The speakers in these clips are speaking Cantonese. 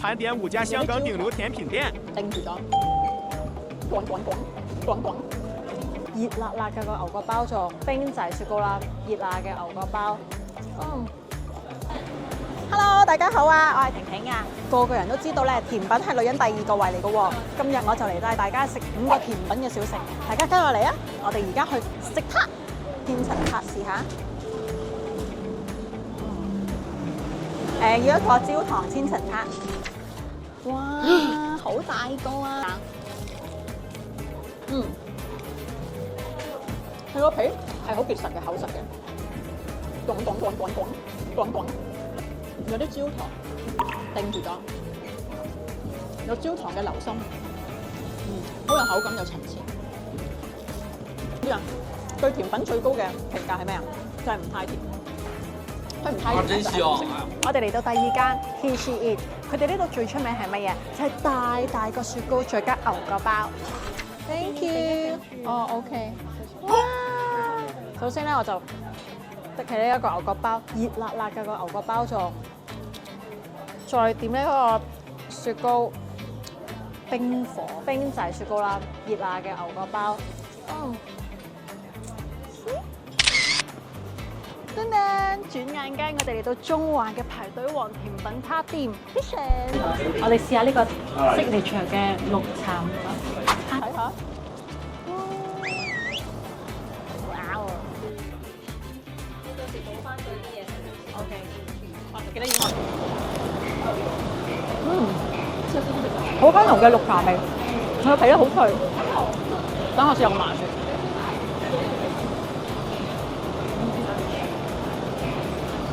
盘點5家香港頂流甜品店。定住咗，滾！熱辣辣嘅個牛角包做冰仔雪糕啦，熱辣嘅牛角包。Hello， 大家好啊，我係婷婷啊。個人都知道咧，甜品係女人第2個胃嚟嘅喎。今日我就嚟帶大家食5個甜品嘅小食，大家跟我嚟啊！我哋而家去食撻，千層撻試下。要一個焦糖千層撻。哇，好大個啊！佢個皮係好結實嘅，厚實嘅，滾，有啲焦糖定住咗，有焦糖嘅流心，好有口感，有層次。對甜品最高嘅評價係咩啊？就係唔太甜，佢唔太甜。真香！我哋嚟到第2間 Hishi Eat， 佢哋呢度最出名係乜嘢？就係大個雪糕再加牛角包。Thank you。哦，OK。哇！首先咧，我就滴起呢一個牛角包，熱辣辣嘅個牛角包做，再點呢個雪糕，冰仔雪糕啦，熱辣嘅牛角包。噔噔，轉眼間我哋嚟到中環嘅排隊王甜品撻店 Kitchen， 我哋試下呢個signature嘅綠茶睇下。哇！到時補翻對啲嘢食。OK， 記得要我。好香濃嘅綠茶味，佢個皮咧好脆。等我試下個麻薯。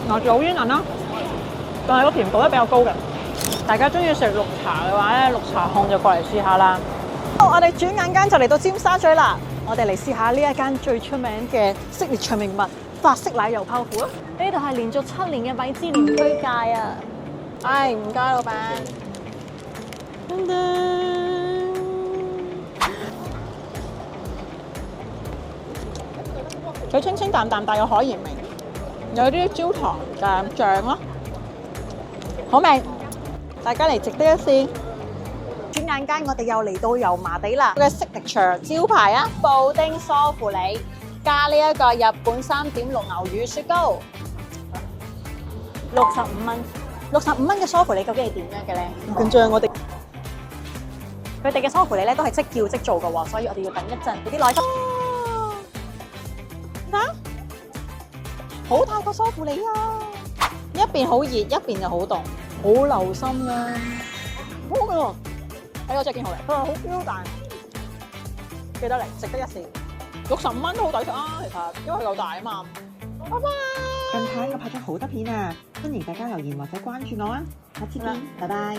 嗱，仲好煙韌啦，但係個甜度咧比較高嘅。大家中意食綠茶嘅話咧，綠茶控就過嚟試下啦。我哋轉眼間就嚟到尖沙咀啦，我哋嚟試下呢一間最出名嘅signature名物法式奶油泡芙啊！呢度係連續7年嘅米芝蓮推介啊！唉，唔該，老闆。噔噔，佢清清淡淡帶有海鹽味。有啲焦糖嘅醬咯，好味，大家嚟值得一試。轉眼間我哋又嚟到油麻地啦，嘅 signature 招牌啊，布丁梳芙梨加呢一個日本3.6牛乳雪糕，65蚊。65蚊嘅梳芙梨究竟係點樣嘅咧？唔緊張，佢哋嘅梳芙梨咧都係即叫即做嘅喎，所以我哋要等一陣，俾啲耐心。好大個梳芙梨啊！一邊好熱，一邊就好凍，好流心啊！好嘅喎，睇我隻件好嚟，佢話好 Q 彈，記得嚟，值得一試。65蚊都好抵食啊，其實因為佢夠大啊嘛。拜拜。近排我拍咗好多片啊，歡迎大家留言或者關注我啊，下次見，拜拜。